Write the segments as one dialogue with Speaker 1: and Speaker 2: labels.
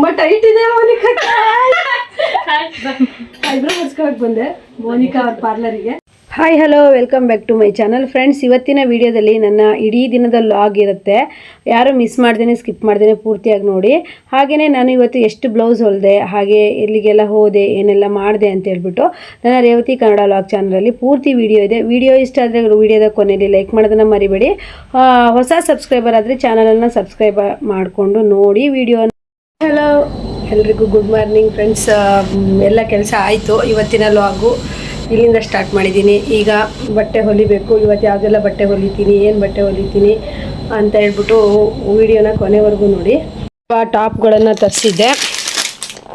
Speaker 1: ತುಂಬಾ ಟೈಟ್ ಇದೆ ಮೋನಿಕಾ. ಐಬ್ರೋ ಮುಡ್ಸ್ಕೊಳಕ್ ಬಂದೆ ಮೋನಿಕಾ ಅವ್ರ ಪಾರ್ಲರಿಗೆ. Hi hello welcome back to my channel friends. ಇವತ್ತಿನ ವಿಡಿಯೋದಲ್ಲಿ ನನ್ನ ಇಡೀ ದಿನದ ಲಾಗ್ ಇರುತ್ತೆ. ಯಾರು ಮಿಸ್ ಮಾಡ್ದೇನೆ ಸ್ಕಿಪ್ ಮಾಡ್ದೇನೆ ಪೂರ್ತಿಯಾಗಿ ನೋಡಿ. ಹಾಗೆಯೇ ನಾನು ಇವತ್ತು ಎಷ್ಟು ಬ್ಲೌಸ್ ಹೊಲಿದೆ, ಹಾಗೆ ಎಲ್ಲಿಗೆಲ್ಲ ಹೋದೆ, ಏನೆಲ್ಲ ಮಾಡಿದೆ ಅಂತ ಹೇಳ್ಬಿಟ್ಟು ನನ್ನ ರೇವತಿ ಕನ್ನಡ ಲಾಗ್ ಚಾನಲಲ್ಲಿ ಪೂರ್ತಿ ವಿಡಿಯೋ ಇದೆ. ವಿಡಿಯೋ ಇಷ್ಟ ಆದರೆ ವಿಡಿಯೋದ ಕೊನೆಯಲ್ಲಿ ಲೈಕ್ ಮಾಡೋದನ್ನು ಮರಿಬೇಡಿ. ಹೊಸ ಸಬ್ಸ್ಕ್ರೈಬರ್ ಆದರೆ ಚಾನಲನ್ನು ಸಬ್ಸ್ಕ್ರೈಬ್ ಮಾಡಿಕೊಂಡು ನೋಡಿ ವಿಡಿಯೋ. ಹಲೋ ಎಲ್ರಿಗೂ ಗುಡ್ ಮಾರ್ನಿಂಗ್ ಫ್ರೆಂಡ್ಸ್. ಎಲ್ಲ ಕೆಲಸ ಆಯಿತು. ಇವತ್ತಿನ ಲಾಗು ಇಲ್ಲಿಂದ ಸ್ಟಾರ್ಟ್ ಮಾಡಿದ್ದೀನಿ. ಈಗ ಬಟ್ಟೆ ಹೊಲಿಬೇಕು. ಇವತ್ತು ಯಾವುದೆಲ್ಲ ಬಟ್ಟೆ ಹೊಲಿತೀನಿ, ಏನು ಬಟ್ಟೆ ಹೊಲಿತೀನಿ ಅಂತ ಹೇಳ್ಬಿಟ್ಟು ವಿಡಿಯೋನ ಕೊನೆವರೆಗೂ ನೋಡಿ. ಟಾಪ್ಗಳನ್ನು ತರಿಸಿದ್ದೆ,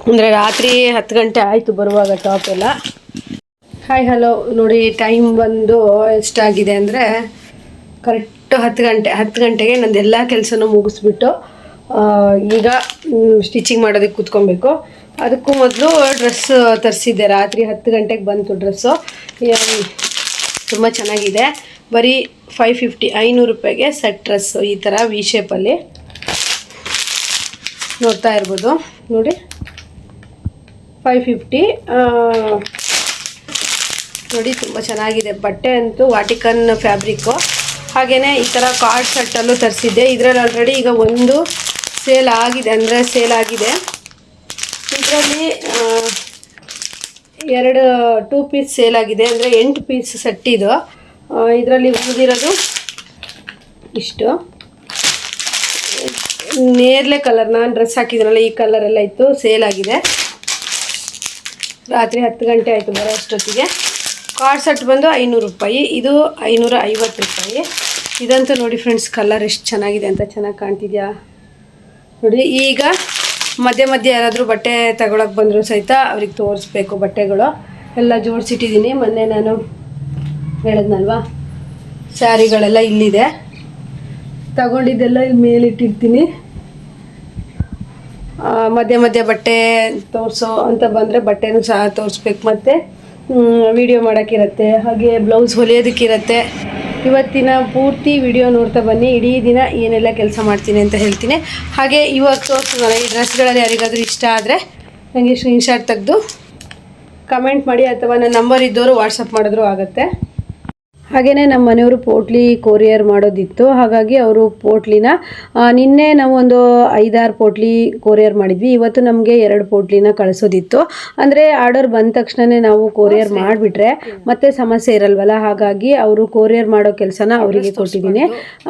Speaker 1: ಅಂದರೆ ರಾತ್ರಿ 10 ಗಂಟೆ ಆಯಿತು ಬರುವಾಗ ಟಾಪ್ ಎಲ್ಲ. ಹಾಯ್ ಹಲೋ ನೋಡಿ, ಟೈಮ್ ಬಂದು ಎಷ್ಟಾಗಿದೆ ಅಂದರೆ ಕರೆಕ್ಟು 10 ಗಂಟೆಗೆ ನಂದು ಎಲ್ಲ ಕೆಲಸನೂ ಮುಗಿಸ್ಬಿಟ್ಟು ಈಗ ಸ್ಟಿಚಿಂಗ್ ಮಾಡೋದಕ್ಕೆ ಕೂತ್ಕೊಬೇಕು. ಅದಕ್ಕೂ ಮೊದಲು ಡ್ರೆಸ್ ತರಿಸಿದ್ದೆ. ರಾತ್ರಿ 10 ಗಂಟೆಗೆ ಬಂತು ಡ್ರೆಸ್ಸು. ತುಂಬ ಚೆನ್ನಾಗಿದೆ. ಬರೀ 550 ರೂಪಾಯಿಗೆ ಸೆಟ್ ಡ್ರೆಸ್ಸು. ಈ ಥರ ವಿ ಶೇಪಲ್ಲಿ ನೋಡ್ತಾ ಇರ್ಬೋದು ನೋಡಿ, 550 ನೋಡಿ. ತುಂಬ ಚೆನ್ನಾಗಿದೆ ಬಟ್ಟೆ ಅಂತೂ. ವಾಟಿಕನ್ ಫ್ಯಾಬ್ರಿಕ್ಕು. ಹಾಗೆಯೇ ಈ ಥರ ಕಾರ್ಡ್ ಸೆಟ್ಟಲ್ಲೂ ತರಿಸಿದ್ದೆ. ಇದರಲ್ಲಿ ಆಲ್ರೆಡಿ ಈಗ ಒಂದು ಸೇಲ್ ಆಗಿದೆ, ಅಂದರೆ ಸೇಲ್ ಆಗಿದೆ. ಇದರಲ್ಲಿ 2 ಪೀಸ್ ಸೇಲ್ ಆಗಿದೆ, ಅಂದರೆ 8 ಪೀಸ್ ಸೆಟ್ ಇದು. ಇದರಲ್ಲಿ ಉಳಿದಿರೋದು ಇಷ್ಟು ನೇರಳೆ ಕಲರ್. ನಾನು ಡ್ರೆಸ್ ಹಾಕಿದ್ರಲ್ಲ ಈ ಕಲರೆಲ್ಲ ಇತ್ತು, ಸೇಲ್ ಆಗಿದೆ. ರಾತ್ರಿ 10 ಗಂಟೆ ಆಯಿತು ಬರೋ ಅಷ್ಟೊತ್ತಿಗೆ. ಕಾರ್ಡ್ ಸೆಟ್ ಬಂದು 500 ರೂಪಾಯಿ, ಇದು 550 ರೂಪಾಯಿ. ಇದಂತೂ ನೋಡಿ ಫ್ರೆಂಡ್ಸ್, ಕಲರ್ ಎಷ್ಟು ಚೆನ್ನಾಗಿದೆ ಅಂತ. ಚೆನ್ನಾಗಿ ಕಾಣ್ತಿದ್ಯಾ ನೋಡಿ. ಈಗ ಮಧ್ಯೆ ಯಾರಾದರೂ ಬಟ್ಟೆ ತಗೊಳಕ್ಕೆ ಬಂದರೂ ಸಹಿತ ಅವ್ರಿಗೆ ತೋರಿಸ್ಬೇಕು. ಬಟ್ಟೆಗಳು ಎಲ್ಲ ಜೋಡಿಸಿಟ್ಟಿದ್ದೀನಿ. ಮೊನ್ನೆ ನಾನು ಹೇಳಿದ್ನಲ್ವಾ, ಸ್ಯಾರಿಗಳೆಲ್ಲ ಇಲ್ಲಿದೆ. ತಗೊಂಡಿದ್ದೆಲ್ಲ ಇಲ್ಲಿ ಮೇಲಿಟ್ಟಿರ್ತೀನಿ. ಮಧ್ಯೆ ಬಟ್ಟೆ ತೋರಿಸೋ ಅಂತ ಬಂದರೆ ಬಟ್ಟೆನೂ ಸಹ ತೋರಿಸ್ಬೇಕು. ಮತ್ತು ವಿಡಿಯೋ ಮಾಡೋಕ್ಕಿರುತ್ತೆ, ಹಾಗೆ ಬ್ಲೌಸ್ ಹೊಲಿಯೋದಕ್ಕಿರುತ್ತೆ. ಇವತ್ತಿನ ಪೂರ್ತಿ ವಿಡಿಯೋ ನೋಡ್ತಾ ಬನ್ನಿ. ಇಡೀ ದಿನ ಏನೆಲ್ಲ ಕೆಲಸ ಮಾಡ್ತೀನಿ ಅಂತ ಹೇಳ್ತೀನಿ. ಹಾಗೆ ಇವಾಗ ತೋರಿಸಿದ್ನಲ್ಲ ಈ ಡ್ರೆಸ್ಗಳಲ್ಲಿ ಯಾರಿಗಾದರೂ ಇಷ್ಟ ಆದರೆ ನನಗೆ ಸ್ಕ್ರೀನ್ಶಾಟ್ ತೆಗೆದು ಕಮೆಂಟ್ ಮಾಡಿ, ಅಥವಾ ನನ್ನ ನಂಬರ್ ಇದ್ದವರು ವಾಟ್ಸಪ್ ಮಾಡಿದ್ರೂ ಆಗುತ್ತೆ. ಹಾಗೆಯೇ ನಮ್ಮ ಮನೆಯವರು ಪೋಟ್ಲಿ ಕೊರಿಯರ್ ಮಾಡೋದಿತ್ತು. ಹಾಗಾಗಿ ಅವರು ಪೋಟ್ಲಿನ ನಿನ್ನೆ ನಾವು ಒಂದು 5-6 ಪೋಟ್ಲಿ ಕೊರಿಯರ್ ಮಾಡಿದ್ವಿ. ಇವತ್ತು ನಮಗೆ 2 ಪೋಟ್ಲಿನ ಕಳಿಸೋದಿತ್ತು. ಅಂದರೆ ಆರ್ಡರ್ ಬಂದ ತಕ್ಷಣವೇ ನಾವು ಕೊರಿಯರ್ ಮಾಡಿಬಿಟ್ರೆ ಮತ್ತೆ ಸಮಸ್ಯೆ ಇರಲ್ವಲ್ಲ. ಹಾಗಾಗಿ ಅವರು ಕೊರಿಯರ್ ಮಾಡೋ ಕೆಲಸನ ಅವರಿಗೆ ಕೊಟ್ಟಿದ್ದೀನಿ.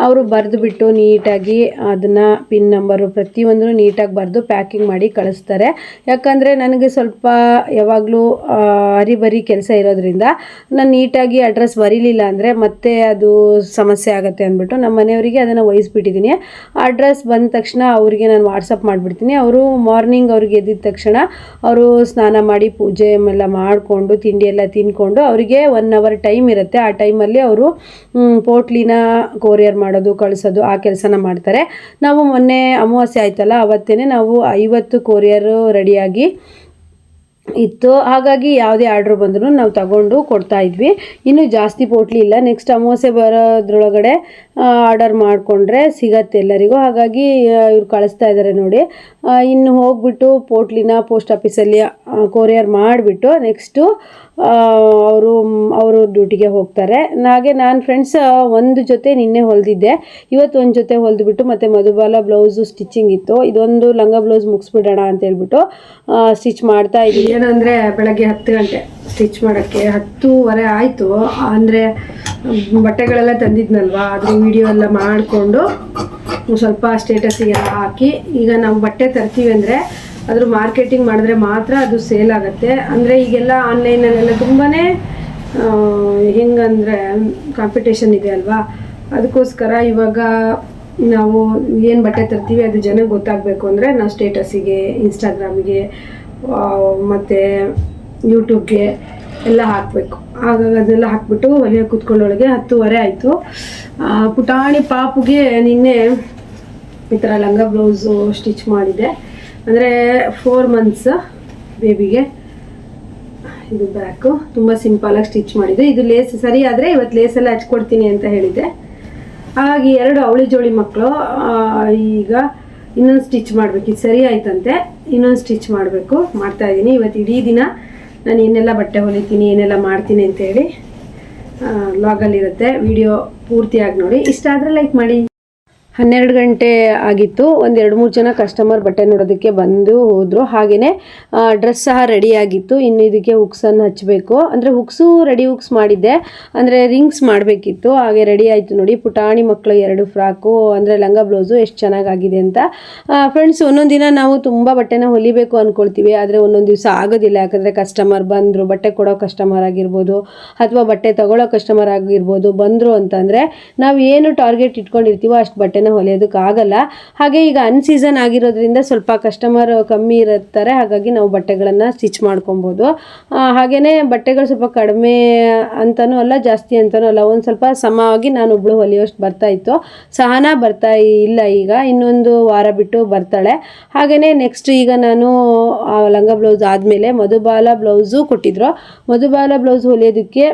Speaker 1: ಅವರು ಬರೆದುಬಿಟ್ಟು ನೀಟಾಗಿ ಅದನ್ನು ಪಿನ್ ನಂಬರು ಪ್ರತಿಯೊಂದೂ ನೀಟಾಗಿ ಬರೆದು ಪ್ಯಾಕಿಂಗ್ ಮಾಡಿ ಕಳಿಸ್ತಾರೆ. ಯಾಕಂದರೆ ನನಗೆ ಸ್ವಲ್ಪ ಯಾವಾಗಲೂ ಹರಿಬರಿ ಕೆಲಸ ಇರೋದ್ರಿಂದ ನಾನು ನೀಟಾಗಿ ಅಡ್ರೆಸ್ ಬರೀಲಿಲ್ಲ ಅಂದರೆ ಮತ್ತೆ ಅದು ಸಮಸ್ಯೆ ಆಗುತ್ತೆ ಅಂದ್ಬಿಟ್ಟು ನಮ್ಮ ಮನೆಯವರಿಗೆ ಅದನ್ನು ವಹಿಸ್ಬಿಟ್ಟಿದ್ದೀನಿ. ಅಡ್ರೆಸ್ ಬಂದ ತಕ್ಷಣ ಅವರಿಗೆ ನಾನು ವಾಟ್ಸಪ್ ಮಾಡಿಬಿಡ್ತೀನಿ. ಅವರು ಮಾರ್ನಿಂಗ್ ಅವ್ರಿಗೆ ಎದ್ದಿದ ತಕ್ಷಣ ಅವರು ಸ್ನಾನ ಮಾಡಿ ಪೂಜೆ ಎಲ್ಲ ಮಾಡಿಕೊಂಡು ತಿಂಡಿ ಎಲ್ಲ ತಿಂದ್ಕೊಂಡು ಅವರಿಗೆ 1 ಅವರ್ ಟೈಮ್ ಇರುತ್ತೆ. ಆ ಟೈಮಲ್ಲಿ ಅವರು ಪೋಟ್ಲಿನ ಕೊರಿಯರ್ ಮಾಡೋದು ಕಳಿಸೋದು ಆ ಕೆಲಸನ ಮಾಡ್ತಾರೆ. ನಾವು ಮೊನ್ನೆ ಅಮಾವಾಸ್ಯೆ ಆಯ್ತಲ್ಲ, ಅವತ್ತೇ ನಾವು 50 ಕೊರಿಯರು ರೆಡಿಯಾಗಿ ಇತ್ತು. ಹಾಗಾಗಿ ಯಾವುದೇ ಆರ್ಡ್ರ್ ಬಂದರೂ ನಾವು ತಗೊಂಡು ಕೊಡ್ತಾ ಇದ್ವಿ. ಇನ್ನೂ ಜಾಸ್ತಿ ಪೋಟ್ಲಿ ಇಲ್ಲ. ನೆಕ್ಸ್ಟ್ ಅಮಾವಾಸ್ಯೆ ಬರೋದ್ರೊಳಗಡೆ ಆರ್ಡರ್ ಮಾಡಿಕೊಂಡ್ರೆ ಸಿಗತ್ತೆ ಎಲ್ಲರಿಗೂ. ಹಾಗಾಗಿ ಇವ್ರು ಕಳಿಸ್ತಾ ಇದ್ದಾರೆ ನೋಡಿ. ಇನ್ನು ಹೋಗ್ಬಿಟ್ಟು ಪೋಸ್ಟ್ ಆಫೀಸಲ್ಲಿ ಕೊರಿಯರ್ ಮಾಡಿಬಿಟ್ಟು ನೆಕ್ಸ್ಟು ಅವರು ಡ್ಯೂಟಿಗೆ ಹೋಗ್ತಾರೆ. ಹಾಗೆ ನಾನು ಫ್ರೆಂಡ್ಸ್ ಒಂದು ಜೊತೆ ನಿನ್ನೆ ಹೊಲಿದಿದ್ದೆ. ಇವತ್ತು ಒಂದು ಜೊತೆ ಹೊಲಿದ್ಬಿಟ್ಟು ಮತ್ತು ಮಧುಬಾಲ ಬ್ಲೌಸು ಸ್ಟಿಚಿಂಗ್ ಇತ್ತು. ಇದೊಂದು ಲಂಗ ಬ್ಲೌಸ್ ಮುಗಿಸ್ಬಿಡೋಣ ಅಂತ ಹೇಳ್ಬಿಟ್ಟು ಸ್ಟಿಚ್ ಮಾಡ್ತಾ ಇದ್ದೀನಿ. ಏನಂದರೆ ಬೆಳಗ್ಗೆ 10 ಗಂಟೆ ಸ್ಟಿಚ್ ಮಾಡೋಕ್ಕೆ 10:15 ಆಯಿತು. ಅಂದರೆ ಬಟ್ಟೆಗಳೆಲ್ಲ ತಂದಿದ್ನಲ್ವ, ಅದ್ರ ವಿಡಿಯೋ ಎಲ್ಲ ಮಾಡಿಕೊಂಡು ಸ್ವಲ್ಪ ಸ್ಟೇಟಸ್ಸಿಗೆಲ್ಲ ಹಾಕಿ. ಈಗ ನಾವು ಬಟ್ಟೆ ತರ್ತೀವಿ ಅಂದರೆ ಅದ್ರ ಮಾರ್ಕೆಟಿಂಗ್ ಮಾಡಿದ್ರೆ ಮಾತ್ರ ಅದು ಸೇಲ್ ಆಗುತ್ತೆ. ಅಂದರೆ ಈಗೆಲ್ಲ ಆನ್ಲೈನಲ್ಲೆಲ್ಲ ತುಂಬಾ ಹೆಂಗಂದರೆ ಕಾಂಪಿಟೇಷನ್ ಇದೆ ಅಲ್ವಾ. ಅದಕ್ಕೋಸ್ಕರ ಇವಾಗ ನಾವು ಏನು ಬಟ್ಟೆ ತರ್ತೀವಿ ಅದು ಜನಕ್ಕೆ ಗೊತ್ತಾಗಬೇಕು ಅಂದರೆ ನಾವು ಸ್ಟೇಟಸ್ಸಿಗೆ, ಇನ್ಸ್ಟಾಗ್ರಾಮಿಗೆ ಮತ್ತು ಯೂಟ್ಯೂಬ್ಗೆ ಎಲ್ಲ ಹಾಕಬೇಕು. ಹಾಗಾಗಿ ಅದನ್ನೆಲ್ಲ ಹಾಕ್ಬಿಟ್ಟು ಹೊಲಿಯೋಕೆ ಕೂತ್ಕೊಳ್ಳೋಳಿಗೆ 10:15 ಆಯಿತು. ಪುಟಾಣಿ ಪಾಪುಗೆ ನಿನ್ನೆ ಈ ಥರ ಲಂಗ ಬ್ಲೌಸು ಸ್ಟಿಚ್ ಮಾಡಿದೆ. ಅಂದರೆ 4 ಮಂತ್ಸ್ ಬೇಬಿಗೆ. ಇದು ಬ್ಯಾಕು ತುಂಬ ಸಿಂಪಲಾಗಿ ಸ್ಟಿಚ್ ಮಾಡಿದೆ. ಇದು ಲೇಸ್ ಸರಿ ಆದರೆ ಇವತ್ತು ಲೇಸೆಲ್ಲ ಹಚ್ಕೊಡ್ತೀನಿ ಅಂತ ಹೇಳಿದ್ದೆ. ಹಾಗಾಗಿ 2 ಅವಳಿ ಜೋಳಿ ಮಕ್ಕಳು. ಈಗ ಇನ್ನೊಂದು ಸ್ಟಿಚ್ ಮಾಡಬೇಕು. ಇದು ಸರಿ ಆಯ್ತಂತೆ, ಇನ್ನೊಂದು ಸ್ಟಿಚ್ ಮಾಡಬೇಕು, ಮಾಡ್ತಾಯಿದ್ದೀನಿ. ಇವತ್ತು ಇಡೀ ದಿನ ನಾನು ಏನೆಲ್ಲ ಬಟ್ಟೆ ಹೊಲಿತೀನಿ, ಏನೆಲ್ಲ ಮಾಡ್ತೀನಿ ಅಂತೇಳಿ ವ್ಲಾಗಲ್ಲಿರುತ್ತೆ. ವಿಡಿಯೋ ಪೂರ್ತಿಯಾಗಿ ನೋಡಿ. ಇಷ್ಟ ಆದರೆ ಲೈಕ್ ಮಾಡಿ. 12 ಗಂಟೆ ಆಗಿತ್ತು. ಒಂದು 2-3 ಜನ ಕಸ್ಟಮರ್ ಬಟ್ಟೆ ನೋಡೋದಕ್ಕೆ ಬಂದು ಹೋದರು. ಹಾಗೆಯೇ ಡ್ರೆಸ್ ಸಹ ರೆಡಿ ಆಗಿತ್ತು. ಇನ್ನು ಇದಕ್ಕೆ ಹುಕ್ಸನ್ನು ಹಚ್ಚಬೇಕು. ಅಂದರೆ ಹುಕ್ಸು ರೆಡಿ ಹುಕ್ಸ್ ಮಾಡಿದ್ದೆ, ಅಂದರೆ ರಿಂಗ್ಸ್ ಮಾಡಬೇಕಿತ್ತು. ಹಾಗೆ ರೆಡಿ ಆಯಿತು ನೋಡಿ. ಪುಟಾಣಿ ಮಕ್ಕಳು 2 ಫ್ರಾಕು, ಅಂದರೆ ಲಂಗ ಬ್ಲೌಸು ಎಷ್ಟು ಚೆನ್ನಾಗಾಗಿದೆ ಅಂತ. ಫ್ರೆಂಡ್ಸ್, ಒಂದೊಂದು ದಿನ ನಾವು ತುಂಬ ಬಟ್ಟೆನ ಹೊಲಿಬೇಕು ಅಂದ್ಕೊಳ್ತೀವಿ, ಆದರೆ ಒಂದೊಂದು ದಿವಸ ಆಗೋದಿಲ್ಲ. ಯಾಕಂದರೆ ಕಸ್ಟಮರ್ ಬಂದರು, ಬಟ್ಟೆ ಕೊಡೋ ಕಸ್ಟಮರ್ ಆಗಿರ್ಬೋದು ಅಥವಾ ಬಟ್ಟೆ ತಗೊಳ್ಳೋ ಕಸ್ಟಮರ್ ಆಗಿರ್ಬೋದು, ಬಂದರು ಅಂತಂದರೆ ನಾವು ಏನು ಟಾರ್ಗೆಟ್ ಇಟ್ಕೊಂಡಿರ್ತೀವೋ ಅಷ್ಟು ಬಟ್ಟೆ ಹೊಲಿಯೋದಕ್ಕಾಗಲ್ಲ. ಹಾಗೆ ಈಗ ಅನ್ಸೀಸನ್ ಆಗಿರೋದ್ರಿಂದ ಸ್ವಲ್ಪ ಕಸ್ಟಮರ್ ಕಮ್ಮಿ ಇರ್ತಾರೆ. ಹಾಗಾಗಿ ನಾವು ಬಟ್ಟೆಗಳನ್ನು ಸ್ಟಿಚ್ ಮಾಡ್ಕೊಬೋದು. ಹಾಗೆಯೇ ಬಟ್ಟೆಗಳು ಸ್ವಲ್ಪ ಕಡಿಮೆ ಅಂತನೂ ಅಲ್ಲ, ಜಾಸ್ತಿ ಅಂತನೂ ಅಲ್ಲ, ಒಂದು ಸ್ವಲ್ಪ ಸಮವಾಗಿ ನಾನೊಬ್ಳು ಹೊಲಿಯೋಷ್ಟು ಬರ್ತಾಯಿತ್ತು. ಸಹನಾ ಬರ್ತಾ ಇಲ್ಲ, ಈಗ ಇನ್ನೊಂದು ವಾರ ಬಿಟ್ಟು ಬರ್ತಾಳೆ. ಹಾಗೆಯೇ ನೆಕ್ಸ್ಟ್ ಈಗ ನಾನು ಲಂಗ ಬ್ಲೌಸ್ ಆದಮೇಲೆ ಮಧುಬಾಲ ಬ್ಲೌಸು ಕೊಟ್ಟಿದ್ರು. ಮಧುಬಾಲ ಬ್ಲೌಸ್ ಹೊಲಿಯೋದಕ್ಕೆ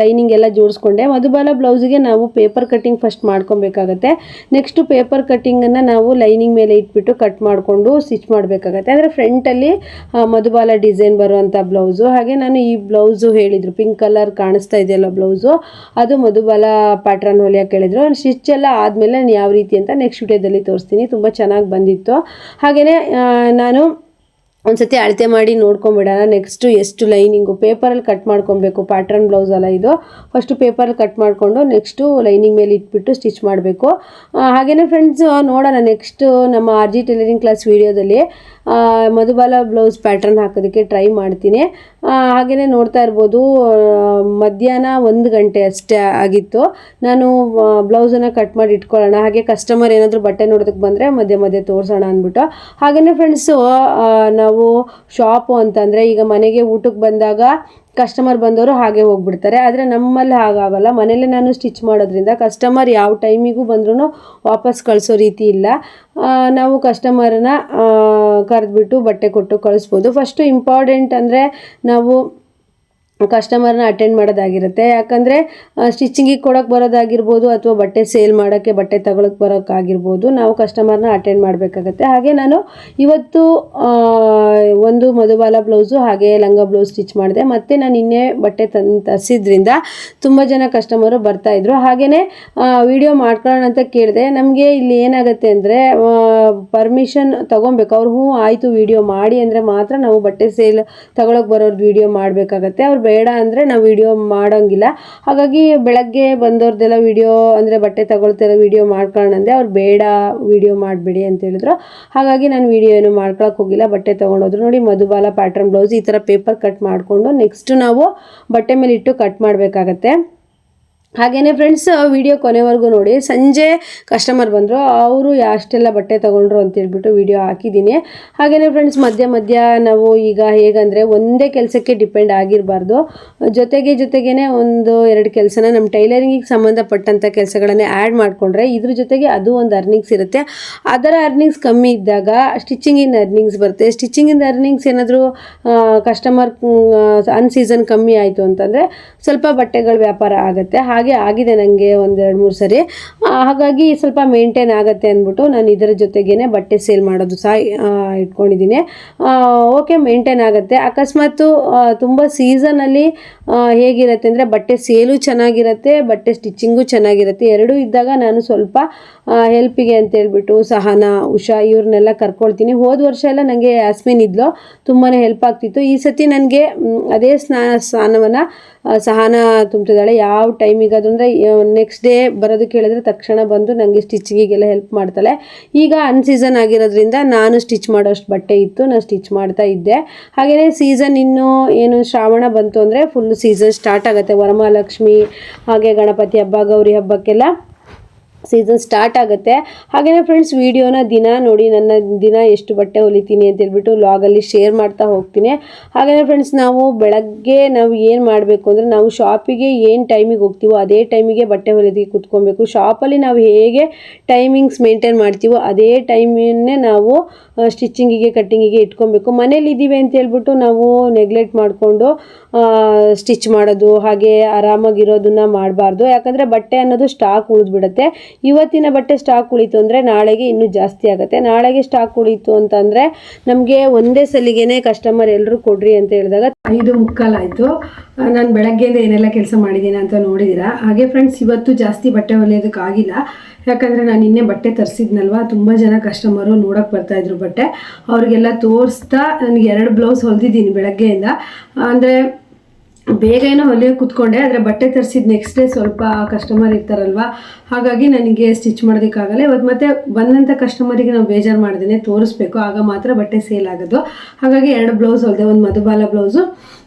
Speaker 1: ಲೈನಿಂಗ್ ಎಲ್ಲ ಜೋಡಿಸ್ಕೊಂಡೆ. ಮಧುಬಾಲ ಬ್ಲೌಸಿಗೆ ನಾವು ಪೇಪರ್ ಕಟ್ಟಿಂಗ್ ಫಸ್ಟ್ ಮಾಡ್ಕೊಬೇಕಾಗತ್ತೆ. ನೆಕ್ಸ್ಟು ಪೇಪರ್ ಕಟ್ಟಿಂಗನ್ನು ನಾವು ಲೈನಿಂಗ್ ಮೇಲೆ ಇಟ್ಬಿಟ್ಟು ಕಟ್ ಮಾಡಿಕೊಂಡು ಸ್ಟಿಚ್ ಮಾಡಬೇಕಾಗತ್ತೆ. ಅಂದರೆ ಫ್ರಂಟಲ್ಲಿ ಮಧುಬಾಲ ಡಿಸೈನ್ ಬರುವಂಥ ಬ್ಲೌಸು. ಹಾಗೆ ನಾನು ಈ ಬ್ಲೌಸು ಹೇಳಿದರು, ಪಿಂಕ್ ಕಲರ್ ಕಾಣಿಸ್ತಾ ಇದೆಯಲ್ಲ ಬ್ಲೌಸು, ಅದು ಮಧುಬಾಲ ಪ್ಯಾಟ್ರನ್ ಹೊಲಿಯೋಕೆ ಹೇಳಿದರು. ಸ್ಟಿಚ್ ಎಲ್ಲ ಆದಮೇಲೆ ನಾನು ಯಾವ ರೀತಿ ಅಂತ ನೆಕ್ಸ್ಟ್ ವಿಡಿಯೋದಲ್ಲಿ ತೋರಿಸ್ತೀನಿ. ತುಂಬ ಚೆನ್ನಾಗಿ ಬಂದಿತ್ತು. ಹಾಗೆಯೇ ನಾನು ಒಂದ್ಸತಿ ಅಳತೆ ಮಾಡಿ ನೋಡ್ಕೊಂಬಿಡೋಣ. ನೆಕ್ಸ್ಟು ಎಷ್ಟು ಲೈನಿಂಗು ಪೇಪರಲ್ಲಿ ಕಟ್ ಮಾಡ್ಕೊಬೇಕು. ಪ್ಯಾಟ್ರನ್ ಬ್ಲೌಸ್ ಅಲ್ಲ ಇದು. ಫಸ್ಟು ಪೇಪರಲ್ಲಿ ಕಟ್ ಮಾಡಿಕೊಂಡು ನೆಕ್ಸ್ಟು ಲೈನಿಂಗ್ ಮೇಲೆ ಇಟ್ಬಿಟ್ಟು ಸ್ಟಿಚ್ ಮಾಡಬೇಕು. ಹಾಗೆಯೇ ಫ್ರೆಂಡ್ಸ್, ನೋಡೋಣ ನೆಕ್ಸ್ಟು ನಮ್ಮ RG ಟೈಲರಿಂಗ್ ಕ್ಲಾಸ್ ವೀಡಿಯೋದಲ್ಲಿ ಮಧುಬಾಲ ಬ್ಲೌಸ್ ಪ್ಯಾಟ್ರನ್ ಹಾಕೋದಕ್ಕೆ ಟ್ರೈ ಮಾಡ್ತೀನಿ. ಹಾಗೆಯೇ ನೋಡ್ತಾ ಇರ್ಬೋದು, ಮಧ್ಯಾಹ್ನ 1 ಗಂಟೆ ಅಷ್ಟೇ ಆಗಿತ್ತು. ನಾನು ಬ್ಲೌಸನ್ನು ಕಟ್ ಮಾಡಿ ಇಟ್ಕೊಳ್ಳೋಣ, ಹಾಗೆ ಕಸ್ಟಮರ್ ಏನಾದರೂ ಬಟ್ಟೆ ನೋಡೋದಕ್ಕೆ ಬಂದರೆ ಮಧ್ಯೆ ಮಧ್ಯೆ ತೋರಿಸೋಣ ಅಂದ್ಬಿಟ್ಟು. ಹಾಗೆಯೇ ಫ್ರೆಂಡ್ಸು, ನಾವು ಶಾಪು ಅಂತಂದರೆ ಈಗ ಮನೆಗೆ ಊಟಕ್ಕೆ ಬಂದಾಗ ಕಸ್ಟಮರ್ ಬಂದವರು ಹಾಗೆ ಹೋಗ್ಬಿಡ್ತಾರೆ. ಆದರೆ ನಮ್ಮಲ್ಲಿ ಹಾಗಾಗಲ್ಲ. ಮನೇಲೆ ನಾನು ಸ್ಟಿಚ್ ಮಾಡೋದ್ರಿಂದ ಕಸ್ಟಮರ್ ಯಾವ ಟೈಮಿಗೂ ಬಂದ್ರೂ ವಾಪಸ್ ಕಳಿಸೋ ರೀತಿ ಇಲ್ಲ. ನಾವು ಕಸ್ಟಮರನ್ನ ಕರೆದ್ಬಿಟ್ಟು ಬಟ್ಟೆ ಕೊಟ್ಟು ಕಳಿಸ್ಬೋದು. ಫಸ್ಟು ಇಂಪಾರ್ಟೆಂಟ್ ಅಂದರೆ ನಾವು ಕಸ್ಟಮರ್ನ ಅಟೆಂಡ್ ಮಾಡೋದಾಗಿರುತ್ತೆ. ಯಾಕಂದರೆ ಸ್ಟಿಚಿಂಗಿಗೆ ಕೊಡೋಕ್ಕೆ ಬರೋದಾಗಿರ್ಬೋದು ಅಥವಾ ಬಟ್ಟೆ ಸೇಲ್ ಮಾಡೋಕ್ಕೆ, ಬಟ್ಟೆ ತಗೊಳಕ್ಕೆ ಬರೋಕ್ಕಾಗಿರ್ಬೋದು, ನಾವು ಕಸ್ಟಮರ್ನ ಅಟೆಂಡ್ ಮಾಡಬೇಕಾಗತ್ತೆ. ಹಾಗೆ ನಾನು ಇವತ್ತು ಒಂದು ಮಧುಬಾಲ ಬ್ಲೌಸು ಹಾಗೆ ಲಂಗ ಬ್ಲೌಸ್ ಸ್ಟಿಚ್ ಮಾಡಿದೆ. ಮತ್ತು ನಾನು ಇನ್ನೇ ಬಟ್ಟೆ ತರಿಸಿದ್ರಿಂದ ತುಂಬ ಜನ ಕಸ್ಟಮರು ಬರ್ತಾಯಿದ್ರು. ಹಾಗೆಯೇ ವಿಡಿಯೋ ಮಾಡ್ಕೊಳ್ಳೋಣ ಅಂತ ಕೇಳಿದೆ. ನಮಗೆ ಇಲ್ಲಿ ಏನಾಗುತ್ತೆ ಅಂದರೆ ಪರ್ಮಿಷನ್ ತೊಗೊಬೇಕು. ಅವ್ರು ಹ್ಞೂ ಆಯಿತು ವಿಡಿಯೋ ಮಾಡಿ ಅಂದರೆ ಮಾತ್ರ ನಾವು ಬಟ್ಟೆ ಸೇಲ್ ತಗೊಳಕ್ಕೆ ಬರೋರ್ದು ವಿಡಿಯೋ ಮಾಡಬೇಕಾಗತ್ತೆ. ಅವ್ರು ಬೇಡ ಅಂದರೆ ನಾವು ವಿಡಿಯೋ ಮಾಡೋಂಗಿಲ್ಲ. ಹಾಗಾಗಿ ಬೆಳಗ್ಗೆ ಬಂದವ್ರದ್ದೆಲ್ಲ ವಿಡಿಯೋ ಅಂದರೆ ಬಟ್ಟೆ ತಗೊಳ್ತಿರೋ ವಿಡಿಯೋ ಮಾಡ್ಕೊಳ್ಳೋಣ ಅಂದೆ. ಅವ್ರು ಬೇಡ ವಿಡಿಯೋ ಮಾಡಬೇಡಿ ಅಂತ ಹೇಳಿದ್ರು. ಹಾಗಾಗಿ ನಾನು ವಿಡಿಯೋ ಏನು ಮಾಡ್ಕೊಳಕ್ಕೆ ಹೋಗಿಲ್ಲ. ಬಟ್ಟೆ ತೊಗೊಂಡೋದ್ರು ನೋಡಿ. ಮಧುಬಾಲ ಪ್ಯಾಟ್ರನ್ ಬ್ಲೌಸ್ ಈ ಥರ ಪೇಪರ್ ಕಟ್ ಮಾಡಿಕೊಂಡು ನೆಕ್ಸ್ಟ್ ನಾವು ಬಟ್ಟೆ ಮೇಲೆ ಇಟ್ಟು ಕಟ್ ಮಾಡಬೇಕಾಗತ್ತೆ. ಹಾಗೆಯೇ ಫ್ರೆಂಡ್ಸ್, ವಿಡಿಯೋ ಕೊನೆವರೆಗೂ ನೋಡಿ. ಸಂಜೆ ಕಸ್ಟಮರ್ ಬಂದರು, ಅವರು ಅಷ್ಟೆಲ್ಲ ಬಟ್ಟೆ ತೊಗೊಂಡ್ರು ಅಂತೇಳ್ಬಿಟ್ಟು ವಿಡಿಯೋ ಹಾಕಿದ್ದೀನಿ. ಹಾಗೆಯೇ ಫ್ರೆಂಡ್ಸ್, ಮಧ್ಯ ನಾವು ಈಗ ಹೇಗಂದರೆ ಒಂದೇ ಕೆಲಸಕ್ಕೆ ಡಿಪೆಂಡ್ ಆಗಿರಬಾರ್ದು. ಜೊತೆಗೇ 1-2 ಕೆಲಸನ ನಮ್ಮ ಟೈಲರಿಂಗಿಗೆ ಸಂಬಂಧಪಟ್ಟಂಥ ಕೆಲಸಗಳನ್ನೇ ಆ್ಯಡ್ ಮಾಡಿಕೊಂಡ್ರೆ ಇದ್ರ ಜೊತೆಗೆ ಅದು ಒಂದು ಅರ್ನಿಂಗ್ಸ್ ಇರುತ್ತೆ. ಅದರ ಅರ್ನಿಂಗ್ಸ್ ಕಮ್ಮಿ ಇದ್ದಾಗ ಸ್ಟಿಚಿಂಗಿಂದ ಅರ್ನಿಂಗ್ಸ್ ಬರುತ್ತೆ. ಸ್ಟಿಚಿಂಗಿಂದ ಅರ್ನಿಂಗ್ಸ್ ಏನಾದರೂ ಕಸ್ಟಮರ್ ಅನ್ಸೀಸನ್ ಕಮ್ಮಿ ಆಯಿತು ಅಂತಂದರೆ ಸ್ವಲ್ಪ ಬಟ್ಟೆಗಳ ವ್ಯಾಪಾರ ಆಗುತ್ತೆ. ಹಾಗೆ ಆಗಿದೆ ನನಗೆ 1-2-3 ಸರಿ. ಹಾಗಾಗಿ ಸ್ವಲ್ಪ ಮೇಂಟೈನ್ ಆಗುತ್ತೆ ಅಂದ್ಬಿಟ್ಟು ನಾನು ಇದರ ಜೊತೆಗೇ ಬಟ್ಟೆ ಸೇಲ್ ಮಾಡೋದು ಸಹ ಇಟ್ಕೊಂಡಿದ್ದೀನಿ. ಓಕೆ, ಮೇಂಟೈನ್ ಆಗುತ್ತೆ. ಅಕಸ್ಮಾತ್ ತುಂಬ ಸೀಸನಲ್ಲಿ ಹೇಗಿರುತ್ತೆ ಅಂದರೆ ಬಟ್ಟೆ ಸೇಲು ಚೆನ್ನಾಗಿರುತ್ತೆ, ಬಟ್ಟೆ ಸ್ಟಿಚಿಂಗು ಚೆನ್ನಾಗಿರುತ್ತೆ. ಎರಡೂ ಇದ್ದಾಗ ನಾನು ಸ್ವಲ್ಪ ಹೆಲ್ಪಿಗೆ ಅಂತೇಳ್ಬಿಟ್ಟು ಸಹನಾ, ಉಷಾ ಇವ್ರನ್ನೆಲ್ಲ ಕರ್ಕೊಳ್ತೀನಿ. ಹೋದ ವರ್ಷ ಎಲ್ಲ ನನಗೆ ಯಾಸ್ಮಿನ್ ಇದ್ಲು, ತುಂಬಾ ಹೆಲ್ಪ್ ಆಗ್ತಿತ್ತು. ಈ ಸತಿ ನನಗೆ ಅದೇ ಸ್ಥಾನವನ್ನು ಸಹನಾ ತುಂಬ್ತಿದ್ದಾಳೆ. ಯಾವ ಟೈಮಿಗಾದ್ರು ಅಂದರೆ ನೆಕ್ಸ್ಟ್ ಡೇ ಬರೋದಕ್ಕೆ ಹೇಳಿದ್ರೆ ತಕ್ಷಣ ಬಂದು ನನಗೆ ಸ್ಟಿಚಿಂಗಿಗೆಲ್ಲ ಹೆಲ್ಪ್ ಮಾಡ್ತಾಳೆ. ಈಗ ಅನ್ಸೀಸನ್ ಆಗಿರೋದ್ರಿಂದ ನಾನು ಸ್ಟಿಚ್ ಮಾಡೋಷ್ಟು ಬಟ್ಟೆ ಇತ್ತು, ನಾನು ಸ್ಟಿಚ್ ಮಾಡ್ತಾ ಇದ್ದೆ. ಹಾಗೆಯೇ ಸೀಸನ್ ಇನ್ನೂ ಏನು ಶ್ರಾವಣ ಬಂತು ಅಂದರೆ ಫುಲ್ ಸೀಸನ್ ಸ್ಟಾರ್ಟ್ ಆಗುತ್ತೆ. ವರಮಹಾಲಕ್ಷ್ಮಿ ಹಾಗೆ ಗಣಪತಿ ಹಬ್ಬ, ಗೌರಿ ಹಬ್ಬಕ್ಕೆಲ್ಲ ಸೀಸನ್ ಸ್ಟಾರ್ಟ್ ಆಗುತ್ತೆ. ಹಾಗೆಯೇ ಫ್ರೆಂಡ್ಸ್, ವಿಡಿಯೋನ ದಿನ ನೋಡಿ, ನನ್ನ ದಿನ ಎಷ್ಟು ಬಟ್ಟೆ ಹೊಲಿತೀನಿ ಅಂತ ಹೇಳ್ಬಿಟ್ಟು ವ್ಲಾಗಲ್ಲಿ ಶೇರ್ ಮಾಡ್ತಾ ಹೋಗ್ತೀನಿ. ಹಾಗೆಯೇ ಫ್ರೆಂಡ್ಸ್, ನಾವು ಬೆಳಗ್ಗೆ ನಾವು ಏನು ಮಾಡಬೇಕು ಅಂದರೆ ನಾವು ಶಾಪಿಗೆ ಏನು ಟೈಮಿಗೆ ಹೋಗ್ತೀವೋ ಅದೇ ಟೈಮಿಗೆ ಬಟ್ಟೆ ಹೊಲಿಯೋದಕ್ಕೆ ಕೂತ್ಕೊಬೇಕು. ಶಾಪಲ್ಲಿ ನಾವು ಹೇಗೆ ಟೈಮಿಂಗ್ಸ್ ಮೇಂಟೈನ್ ಮಾಡ್ತೀವೋ ಅದೇ ಟೈಮನ್ನೇ ನಾವು ಸ್ಟಿಚಿಂಗಿಗೆ, ಕಟ್ಟಿಂಗಿಗೆ ಇಟ್ಕೊಬೇಕು. ಮನೇಲಿ ಇದ್ದೀವಿ ಅಂತ ಹೇಳ್ಬಿಟ್ಟು ನಾವು ನೆಗ್ಲೆಕ್ಟ್ ಮಾಡಿಕೊಂಡು ಸ್ಟಿಚ್ ಮಾಡೋದು ಹಾಗೆ ಆರಾಮಾಗಿರೋದನ್ನು ಮಾಡಬಾರ್ದು. ಯಾಕಂದರೆ ಬಟ್ಟೆ ಅನ್ನೋದು ಸ್ಟಾಕ್ ಉಳಿದ್ಬಿಡುತ್ತೆ. ಇವತ್ತಿನ ಬಟ್ಟೆ ಸ್ಟಾಕ್ ಉಳಿತು ಅಂದರೆ ನಾಳೆಗೆ ಇನ್ನೂ ಜಾಸ್ತಿ ಆಗುತ್ತೆ. ನಾಳೆಗೆ ಸ್ಟಾಕ್ ಉಳಿತು ಅಂತಂದರೆ ನಮಗೆ ಒಂದೇ ಸಲಿಗೆನೆ ಕಸ್ಟಮರ್ ಎಲ್ಲರೂ ಕೊಡ್ರಿ ಅಂತ ಹೇಳಿದಾಗ 5:45 ಆಯಿತು. ನಾನು ಬೆಳಗ್ಗೆಯಿಂದ ಏನೆಲ್ಲ ಕೆಲಸ ಮಾಡಿದ್ದೀನಿ ಅಂತ ನೋಡಿದ್ದೀರಾ. ಹಾಗೆ ಫ್ರೆಂಡ್ಸ್, ಇವತ್ತು ಜಾಸ್ತಿ ಬಟ್ಟೆ ಹೊಲಿಯೋದಕ್ಕಾಗಿಲ್ಲ. ಯಾಕಂದರೆ ನಾನು ನಿನ್ನೆ ಬಟ್ಟೆ ತರಿಸಿದ್ನಲ್ವ, ತುಂಬ ಜನ ಕಸ್ಟಮರು ನೋಡೋಕೆ ಬರ್ತಾಯಿದ್ರು ಬಟ್ಟೆ. ಅವ್ರಿಗೆಲ್ಲ ತೋರಿಸ್ತಾ ನನಗೆ 2 ಬ್ಲೌಸ್ ಹೊಲಿದಿದ್ದೀನಿ ಬೆಳಗ್ಗೆಯಿಂದ. ಅಂದರೆ ಬೇಗ ಏನೋ ಹೊಲಿಯೋಕೆ ಕೂತ್ಕೊಂಡೆ, ಆದರೆ ಬಟ್ಟೆ ತರಿಸಿದ ನೆಕ್ಸ್ಟ್ ಡೇ ಸ್ವಲ್ಪ ಕಸ್ಟಮರ್ ಇರ್ತಾರಲ್ವ, ಹಾಗಾಗಿ ನನಗೆ ಸ್ಟಿಚ್ ಮಾಡೋದಕ್ಕಾಗಲ್ಲ. ಇವತ್ತು ಮತ್ತೆ ಬಂದಂಥ ಕಸ್ಟಮರಿಗೆ ನಾವು ಬೇಜಾರು ಮಾಡ್ದೇನೆ ತೋರಿಸ್ಬೇಕು, ಆಗ ಮಾತ್ರ ಬಟ್ಟೆ ಸೇಲ್ ಆಗೋದು. ಹಾಗಾಗಿ 2 ಬ್ಲೌಸ್ ಹೊಲಿದೆ, ಒಂದು ಮಧುಬಾಲ ಬ್ಲೌಸು,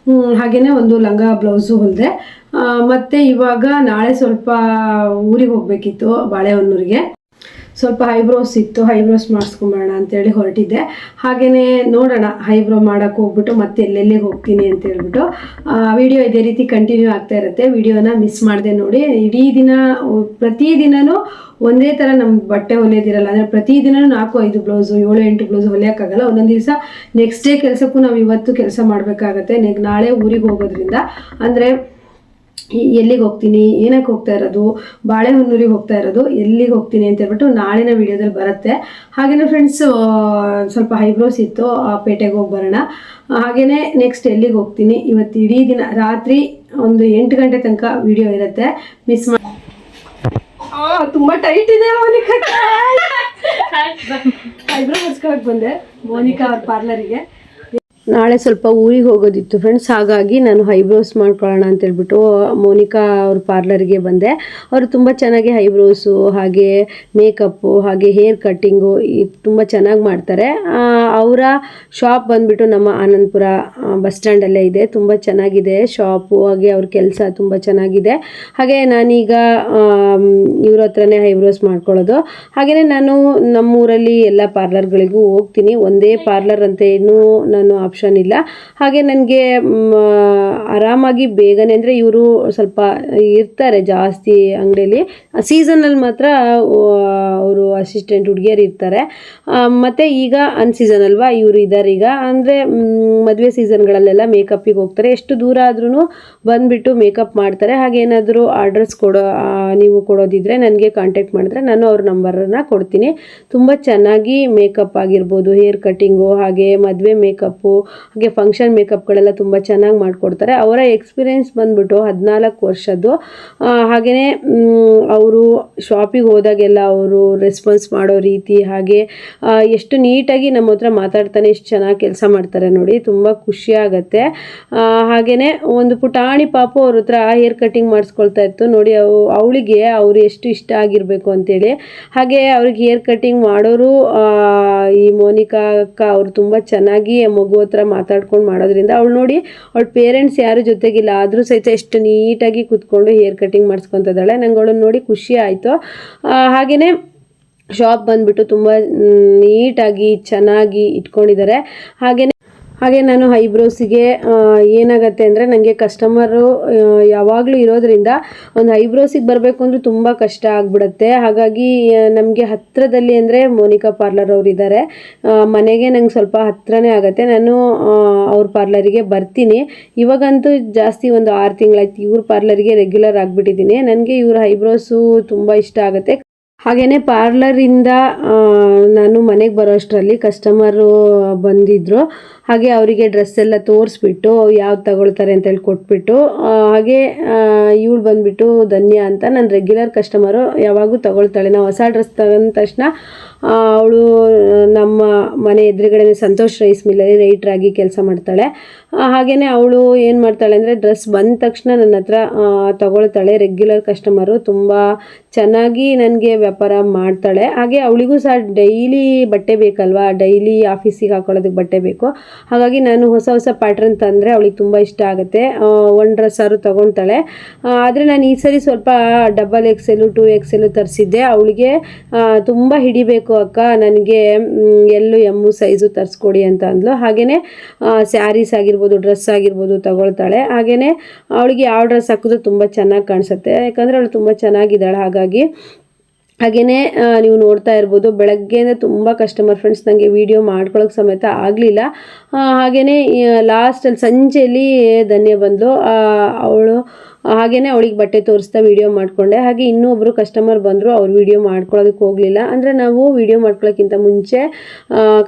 Speaker 1: ಹಾಗೆಯೇ ಒಂದು ಲಂಗ ಬ್ಲೌಸು ಹೊಲಿದೆ. ಮತ್ತು ಇವಾಗ ನಾಳೆ ಸ್ವಲ್ಪ ಊರಿಗೆ ಹೋಗಬೇಕಿತ್ತು, ಬಾಳೆಹೊನ್ನೂರಿಗೆ. ಸ್ವಲ್ಪ ಐಬ್ರೋಸ್ ಇತ್ತು, ಐಬ್ರೋಸ್ ಮಾಡಿಸ್ಕೊಂಬರೋಣ ಅಂತೇಳಿ ಹೊರಟಿದ್ದೆ. ಹಾಗೆಯೇ ನೋಡೋಣ, ಐಬ್ರೋ ಮಾಡೋಕ್ಕೆ ಹೋಗ್ಬಿಟ್ಟು ಮತ್ತೆ ಎಲ್ಲೆಲ್ಲಿಗೆ ಹೋಗ್ತೀನಿ ಅಂತ ಹೇಳ್ಬಿಟ್ಟು. ವಿಡಿಯೋ ಇದೇ ರೀತಿ ಕಂಟಿನ್ಯೂ ಆಗ್ತಾ ಇರುತ್ತೆ. ವಿಡಿಯೋನ ಮಿಸ್ ಮಾಡಿದೆ ನೋಡಿ. ಇಡೀ ದಿನ ಪ್ರತಿದಿನವೂ ಒಂದೇ ಥರ ನಮ್ಮ ಬಟ್ಟೆ ಹೊಲಿಯೋದಿರಲ್ಲ. ಅಂದರೆ ಪ್ರತಿದಿನವೂ 4-5 ಬ್ಲೌಸು, 7-8 ಬ್ಲೌಸ್ ಹೊಲಿಯೋಕ್ಕಾಗಲ್ಲ. ಒಂದೊಂದು ದಿವಸ ನೆಕ್ಸ್ಟ್ ಡೇ ಕೆಲಸಕ್ಕೂ ನಾವು ಇವತ್ತು ಕೆಲಸ ಮಾಡಬೇಕಾಗತ್ತೆ. ನಾಳೆ ಊರಿಗೆ ಹೋಗೋದ್ರಿಂದ ಅಂದರೆ ಎಲ್ಲಿಗೆ ಹೋಗ್ತೀನಿ, ಏನಕ್ಕೆ ಹೋಗ್ತಾ ಇರೋದು, ಬಾಳೆಹೊನ್ನೂರಿಗೆ ಹೋಗ್ತಾ ಇರೋದು, ಎಲ್ಲಿಗೆ ಹೋಗ್ತೀನಿ ಅಂತ ಹೇಳ್ಬಿಟ್ಟು ನಾಳಿನ ವಿಡಿಯೋದಲ್ಲಿ ಬರುತ್ತೆ. ಹಾಗೆಯೇ ಫ್ರೆಂಡ್ಸ್, ಸ್ವಲ್ಪ ಐಬ್ರೋಸ್ ಇತ್ತು, ಆ ಪೇಟೆಗೆ ಹೋಗಿ ಬರೋಣ. ಹಾಗೆಯೇ ನೆಕ್ಸ್ಟ್ ಎಲ್ಲಿಗೆ ಹೋಗ್ತೀನಿ, ಇವತ್ತು ಇಡೀ ದಿನ ರಾತ್ರಿ ಒಂದು 8 ಗಂಟೆ ತನಕ ವಿಡಿಯೋ ಇರುತ್ತೆ, ಮಿಸ್ ಮಾಡಿ. ತುಂಬ ಟೈಟ್ ಇದೆ ಮೋನಿಕಾ. ಐಬ್ರೋ ಮಾಡಿಸ್ಕೊಳಕ್ಕೆ ಬಂದೆ ಮೋನಿಕಾ ಅವ್ರ ಪಾರ್ಲರಿಗೆ. ನಾಳೆ ಸ್ವಲ್ಪ ಊರಿಗೆ ಹೋಗೋದಿತ್ತು ಫ್ರೆಂಡ್ಸ್, ಹಾಗಾಗಿ ನಾನು ಐಬ್ರೋಸ್ ಮಾಡ್ಕೊಳ್ಳೋಣ ಅಂತೇಳ್ಬಿಟ್ಟು ಮೋನಿಕಾ ಅವ್ರ ಪಾರ್ಲರ್ಗೆ ಬಂದೆ. ಅವರು ತುಂಬ ಚೆನ್ನಾಗಿ ಐಬ್ರೋಸು, ಹಾಗೆ ಮೇಕಪ್ಪು, ಹಾಗೆ ಹೇರ್ ಕಟ್ಟಿಂಗು ತುಂಬ ಚೆನ್ನಾಗಿ ಮಾಡ್ತಾರೆ. ಅವರ ಶಾಪ್ ಬಂದುಬಿಟ್ಟು ನಮ್ಮ ಆನಂದಪುರ ಬಸ್ ಸ್ಟ್ಯಾಂಡಲ್ಲೇ ಇದೆ. ತುಂಬ ಚೆನ್ನಾಗಿದೆ ಶಾಪು, ಹಾಗೆ ಅವ್ರ ಕೆಲಸ ತುಂಬ ಚೆನ್ನಾಗಿದೆ. ಹಾಗೆ ನಾನೀಗ ಇವ್ರ ಹತ್ರನೇ ಐಬ್ರೋಸ್ ಮಾಡ್ಕೊಳ್ಳೋದು. ಹಾಗೆಯೇ ನಾನು ನಮ್ಮೂರಲ್ಲಿ ಎಲ್ಲ ಪಾರ್ಲರ್ಗಳಿಗೂ ಹೋಗ್ತೀನಿ. ಒಂದೇ ಪಾರ್ಲರ್ ಅಂತ ಏನೂ ನಾನು ಆಪ್ಷನ್ ಇಲ್ಲ. ಹಾಗೆ ನನಗೆ ಆರಾಮಾಗಿ ಬೇಗನೆ, ಅಂದರೆ ಇವರು ಸ್ವಲ್ಪ ಇರ್ತಾರೆ ಜಾಸ್ತಿ ಅಂಗಡಿಯಲ್ಲಿ, ಸೀಸನಲ್ಲಿ ಮಾತ್ರ ಅವರು ಅಸಿಸ್ಟೆಂಟ್ ಹುಡುಗಿಯರು ಇರ್ತಾರೆ. ಮತ್ತು ಈಗ ಅನ್ಸೀಸನ್ ಅಲ್ವಾ, ಇವರು ಇದ್ದಾರೆ ಈಗ. ಅಂದರೆ ಮದುವೆ ಸೀಸನ್ಗಳಲ್ಲೆಲ್ಲ ಮೇಕಪ್ಪಿಗೆ ಹೋಗ್ತಾರೆ. ಎಷ್ಟು ದೂರ ಆದ್ರೂ ಬಂದುಬಿಟ್ಟು ಮೇಕಪ್ ಮಾಡ್ತಾರೆ. ಹಾಗೆ ಏನಾದರೂ ಆರ್ಡರ್ಸ್ ನೀವು ಕೊಡೋದಿದ್ರೆ ನನಗೆ ಕಾಂಟ್ಯಾಕ್ಟ್ ಮಾಡಿದ್ರೆ ನಾನು ಅವ್ರ ನಂಬರನ್ನು ಕೊಡ್ತೀನಿ. ತುಂಬ ಚೆನ್ನಾಗಿ ಮೇಕಪ್ ಆಗಿರ್ಬೋದು, ಹೇರ್ ಕಟ್ಟಿಂಗು, ಹಾಗೆ ಮದುವೆ ಮೇಕಪ್ಪು, ಹಾಗೆ ಫಂಕ್ಷನ್ ಮೇಕಪ್ಗಳೆಲ್ಲ ತುಂಬ ಚೆನ್ನಾಗಿ ಮಾಡಿಕೊಡ್ತಾರೆ. ಅವರ ಎಕ್ಸ್ಪೀರಿಯೆನ್ಸ್ ಬಂದ್ಬಿಟ್ಟು 14 ವರ್ಷದ್ದು. ಹಾಗೆಯೇ ಅವರು ಶಾಪಿಗೆ ಹೋದಾಗೆಲ್ಲ ಅವರು ರೆಸ್ಪಾನ್ಸ್ ಮಾಡೋ ರೀತಿ, ಹಾಗೆ ಎಷ್ಟು ನೀಟಾಗಿ ನಮ್ಮ ಹತ್ರ ಮಾತಾಡ್ತಾನೆ, ಎಷ್ಟು ಚೆನ್ನಾಗಿ ಕೆಲಸ ಮಾಡ್ತಾರೆ ನೋಡಿ, ತುಂಬ ಖುಷಿಯಾಗತ್ತೆ. ಹಾಗೆಯೇ ಒಂದು ಪುಟಾಣಿ ಪಾಪು ಅವ್ರ ಹತ್ರ ಹೇರ್ ಕಟ್ಟಿಂಗ್ ಮಾಡಿಸ್ಕೊಳ್ತಾ ಇತ್ತು ನೋಡಿ. ಅವಳಿಗೆ ಅವರು ಎಷ್ಟು ಇಷ್ಟ ಆಗಿರಬೇಕು ಅಂತೇಳಿ. ಹಾಗೆ ಅವ್ರಿಗೆ ಹೇರ್ ಕಟ್ಟಿಂಗ್ ಮಾಡೋರು ಈ ಮೋನಿಕಾ ಅಕ್ಕ ಅವರು ತುಂಬ ಚೆನ್ನಾಗಿ ಮಗು ಹತ್ರ ಮಾತಾಡ್ಕೊಂಡು ಮಾಡೋದ್ರಿಂದ ಅವಳು ನೋಡಿ, ಅವಳ ಪೇರೆಂಟ್ಸ್ ಯಾರು ಜೊತೆಗಿಲ್ಲ ಆದರೂ ಸಹಿತ ಎಷ್ಟು ನೀಟಾಗಿ ಕೂತ್ಕೊಂಡು ಹೇರ್ ಕಟ್ಟಿಂಗ್ ಮಾಡಿಸ್ಕೊತಿದ್ದಾಳೆ. ನಂಗೆ ಅವಳನ್ನು ನೋಡಿ ಖುಷಿ ಆಯಿತು. ಹಾಗೆಯೇ ಶಾಪ್ ಬಂದುಬಿಟ್ಟು ತುಂಬ ನೀಟಾಗಿ ಚೆನ್ನಾಗಿ ಇಟ್ಕೊಂಡಿದ್ದಾರೆ. ಹಾಗೆ ನಾನು ಐಬ್ರೋಸಿಗೆ ಏನಾಗುತ್ತೆ ಅಂದರೆ, ನನಗೆ ಕಸ್ಟಮರು ಯಾವಾಗಲೂ ಇರೋದ್ರಿಂದ ಒಂದು ಐಬ್ರೋಸಿಗೆ ಬರಬೇಕು ಅಂದರೆ ತುಂಬ ಕಷ್ಟ ಆಗಿಬಿಡುತ್ತೆ. ಹಾಗಾಗಿ ನಮಗೆ ಹತ್ತಿರದಲ್ಲಿ ಅಂದರೆ ಮೋನಿಕಾ ಪಾರ್ಲರ್ ಅವರು ಇದ್ದಾರೆ, ಮನೆಗೆ ನಂಗೆ ಸ್ವಲ್ಪ ಹತ್ತಿರನೇ ಆಗುತ್ತೆ. ನಾನು ಅವ್ರ ಪಾರ್ಲರಿಗೆ ಬರ್ತೀನಿ. ಇವಾಗಂತೂ ಜಾಸ್ತಿ ಒಂದು 6 ತಿಂಗಳಾಯ್ತು ಇವ್ರ ಪಾರ್ಲರಿಗೆ ರೆಗ್ಯುಲರ್ ಆಗಿಬಿಟ್ಟಿದ್ದೀನಿ. ನನಗೆ ಇವ್ರ ಐಬ್ರೋಸು ತುಂಬ ಇಷ್ಟ ಆಗುತ್ತೆ. ಹಾಗೆಯೇ ಪಾರ್ಲರಿಂದ ನಾನು ಮನೆಗೆ ಬರೋ ಅಷ್ಟರಲ್ಲಿ ಕಸ್ಟಮರು ಬಂದಿದ್ದರು. ಹಾಗೆ ಅವರಿಗೆ ಡ್ರೆಸ್ ಎಲ್ಲ ತೋರಿಸ್ಬಿಟ್ಟು ಯಾವ್ದು ತಗೊಳ್ತಾರೆ ಅಂತೇಳಿ ಕೊಟ್ಬಿಟ್ಟು, ಹಾಗೆ ಇವಳು ಬಂದುಬಿಟ್ಟು ಧನ್ಯ ಅಂತ ನನ್ನ ರೆಗ್ಯುಲರ್ ಕಸ್ಟಮರು, ಯಾವಾಗೂ ತಗೊಳ್ತಾಳೆ. ನಾವು ಹೊಸ ಡ್ರೆಸ್ ತಗೊಂಡ ತಕ್ಷಣ ಅವಳು ನಮ್ಮ ಮನೆ ಎದುರುಗಡೆ ಸಂತೋಷ್ ರೈಸ್ ಮಿಲ್ಲಲ್ಲಿ ರೈಟ್ರಾಗಿ ಕೆಲಸ ಮಾಡ್ತಾಳೆ. ಹಾಗೆಯೇ ಅವಳು ಏನು ಮಾಡ್ತಾಳೆ ಅಂದರೆ, ಡ್ರೆಸ್ ಬಂದ ತಕ್ಷಣ ನನ್ನ ಹತ್ರ ತಗೊಳ್ತಾಳೆ. ರೆಗ್ಯುಲರ್ ಕಸ್ಟಮರು, ತುಂಬ ಚೆನ್ನಾಗಿ ನನಗೆ ವ್ಯಾಪಾರ ಮಾಡ್ತಾಳೆ. ಹಾಗೆ ಅವಳಿಗೂ ಸಹ ಡೈಲಿ ಬಟ್ಟೆ ಬೇಕಲ್ವಾ, ಡೈಲಿ ಆಫೀಸಿಗೆ ಹಾಕೊಳ್ಳೋದಕ್ಕೆ ಬಟ್ಟೆ ಬೇಕು. ಹಾಗಾಗಿ ನಾನು ಹೊಸ ಹೊಸ ಪ್ಯಾಟ್ರನ್ ತಂದರೆ ಅವಳಿಗೆ ತುಂಬ ಇಷ್ಟ ಆಗುತ್ತೆ. ಒಂದು ಡ್ರೆಸ್ ಆದ್ರೂ ತೊಗೊಳ್ತಾಳೆ. ಆದರೆ ನಾನು ಈ ಸರಿ ಸ್ವಲ್ಪ XXL 2XL ತರಿಸಿದ್ದೆ. ಅವಳಿಗೆ ತುಂಬ ಹಿಡಿಬೇಕು ಅಕ್ಕ, ನನಗೆ ಎಲ್ಲು ಎಮ್ಮು ಸೈಜು ತರಿಸ್ಕೊಡಿ ಅಂತ ಅಂದ್ಲು. ಹಾಗೆಯೇ ಸ್ಯಾರೀಸ್ ಆಗಿರ್ಬೋದು, ಡ್ರೆಸ್ ಆಗಿರ್ಬೋದು ತಗೊಳ್ತಾಳೆ. ಹಾಗೆಯೇ ಅವಳಿಗೆ ಯಾವ ಡ್ರೆಸ್ ಹಾಕಿದ್ರು ತುಂಬ ಚೆನ್ನಾಗಿ ಕಾಣಿಸುತ್ತೆ, ಯಾಕಂದರೆ ಅವಳು ತುಂಬ ಚೆನ್ನಾಗಿದ್ದಾಳೆ. ಹಾಗೆಯೇ ನೀವು ನೋಡ್ತಾ ಇರ್ಬೋದು, ಬೆಳಗ್ಗೆಯಿಂದ ತುಂಬ ಕಸ್ಟಮರ್ ಫ್ರೆಂಡ್ಸ್, ನನಗೆ ವೀಡಿಯೋ ಮಾಡ್ಕೊಳ್ಳೋಕೆ ಸಮೇತ ಆಗಲಿಲ್ಲ. ಹಾಗೆಯೇ ಲಾಸ್ಟಲ್ಲಿ ಸಂಜೆಯಲ್ಲಿ ಧನ್ಯ ಬಂದಳು. ಅವಳು ಹಾಗೆಯೇ ಅವಳಿಗೆ ಬಟ್ಟೆ ತೋರಿಸ್ತಾ ವಿಡಿಯೋ ಮಾಡಿಕೊಂಡೆ. ಹಾಗೆ ಇನ್ನೂ ಒಬ್ಬರು ಕಸ್ಟಮರ್ ಬಂದರು, ಅವ್ರು ವಿಡಿಯೋ ಮಾಡ್ಕೊಳ್ಳೋದಕ್ಕೆ ಹೋಗಲಿಲ್ಲ. ಅಂದರೆ ನಾವು ವಿಡಿಯೋ ಮಾಡ್ಕೊಳ್ಳೋಕ್ಕಿಂತ ಮುಂಚೆ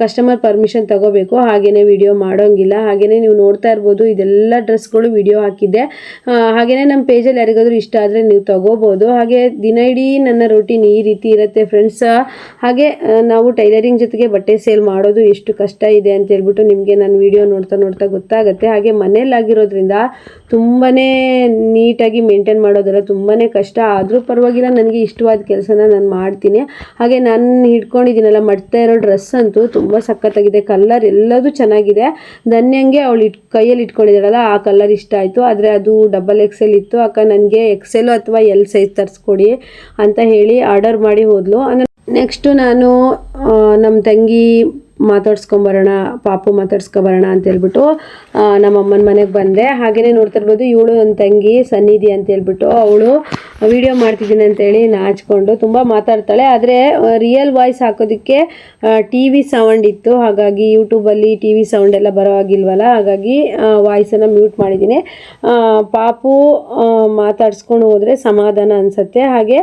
Speaker 1: ಕಸ್ಟಮರ್ ಪರ್ಮಿಷನ್ ತಗೋಬೇಕು, ಹಾಗೆಯೇ ವಿಡಿಯೋ ಮಾಡೋಂಗಿಲ್ಲ. ಹಾಗೆಯೇ ನೀವು ನೋಡ್ತಾ ಇರ್ಬೋದು ಇದೆಲ್ಲ ಡ್ರೆಸ್ಗಳು ವಿಡಿಯೋ ಹಾಕಿದ್ದೆ. ಹಾಗೆಯೇ ನಮ್ಮ ಪೇಜಲ್ಲಿ ಯಾರಿಗಾದ್ರೂ ಇಷ್ಟ ಆದರೆ ನೀವು ತಗೋಬೋದು. ಹಾಗೆ ದಿನ ಇಡೀ ನನ್ನ ರೂಟೀನ್ ಈ ರೀತಿ ಇರುತ್ತೆ ಫ್ರೆಂಡ್ಸ್. ಹಾಗೆ ನಾವು ಟೈಲರಿಂಗ್ ಜೊತೆಗೆ ಬಟ್ಟೆ ಸೇಲ್ ಮಾಡೋದು ಎಷ್ಟು ಕಷ್ಟ ಇದೆ ಅಂತ ಹೇಳ್ಬಿಟ್ಟು ನಿಮಗೆ ನಾನು ವಿಡಿಯೋ ನೋಡ್ತಾ ನೋಡ್ತಾ ಗೊತ್ತಾಗುತ್ತೆ. ಹಾಗೆ ಮನೆಯಲ್ಲಾಗಿರೋದ್ರಿಂದ ತುಂಬಾ ನೀಟಾಗಿ ಮೇಂಟೈನ್ ಮಾಡೋದೆಲ್ಲ ತುಂಬಾ ಕಷ್ಟ. ಆದರೂ ಪರವಾಗಿಲ್ಲ, ನನಗೆ ಇಷ್ಟವಾದ ಕೆಲಸನ ನಾನು ಮಾಡ್ತೀನಿ. ಹಾಗೆ ನಾನು ಹಿಡ್ಕೊಂಡಿದ್ದೀನಲ್ಲ ಮಡ್ತಾ ಇರೋ ಡ್ರೆಸ್ ಅಂತೂ ತುಂಬ ಸಖತ್ತಾಗಿದೆ. ಕಲರ್ ಎಲ್ಲದೂ ಚೆನ್ನಾಗಿದೆ. ಧನ್ಯಂಗೆ ಅವಳು ಕೈಯಲ್ಲಿ ಇಟ್ಕೊಂಡಿದ್ದಾಳಲ್ಲ ಆ ಕಲರ್ ಇಷ್ಟ ಆಯಿತು. ಆದರೆ ಅದು XXL ಇತ್ತು. ಅಕ್ಕ ನನಗೆ XL ಅಥವಾ L ಸೈಜ್ ತರಿಸ್ಕೊಡಿ ಅಂತ ಹೇಳಿ ಆರ್ಡರ್ ಮಾಡಿ ಹೋದ್ಲು. ನೆಕ್ಸ್ಟು ನಾನು ನಮ್ಮ ತಂಗಿ ಮಾತಾಡ್ಸ್ಕೊಂಬರೋಣ, ಪಾಪು ಮಾತಾಡ್ಸ್ಕೊಬರೋಣ ಅಂತ ಹೇಳ್ಬಿಟ್ಟು ನಮ್ಮ ಅಮ್ಮನ ಮನೆಗೆ ಬಂದೆ. ಹಾಗೆಯೇ ನೋಡ್ತಾ ಇರ್ಬೋದು ಇವಳು ನನ್ನ ತಂಗಿ ಸನ್ನಿಧಿ ಅಂತ ಹೇಳ್ಬಿಟ್ಟು ಅವಳು ವಿಡಿಯೋ ಮಾಡ್ತಿದ್ದೀನಿ ಅಂತೇಳಿ ನಾಚ್ಕೊಂಡು ತುಂಬ ಮಾತಾಡ್ತಾಳೆ. ಆದರೆ ರಿಯಲ್ ವಾಯ್ಸ್ ಹಾಕೋದಕ್ಕೆ TV ಸೌಂಡ್ ಇತ್ತು. ಹಾಗಾಗಿ ಯೂಟ್ಯೂಬಲ್ಲಿ TV ಸೌಂಡ್ ಎಲ್ಲ ಬರೋ ಆಗಿಲ್ವಲ್ಲ, ಹಾಗಾಗಿ ವಾಯ್ಸನ್ನು ಮ್ಯೂಟ್ ಮಾಡಿದ್ದೀನಿ. ಪಾಪು ಮಾತಾಡ್ಸ್ಕೊಂಡು ಹೋದರೆ ಸಮಾಧಾನ ಅನಿಸುತ್ತೆ. ಹಾಗೆ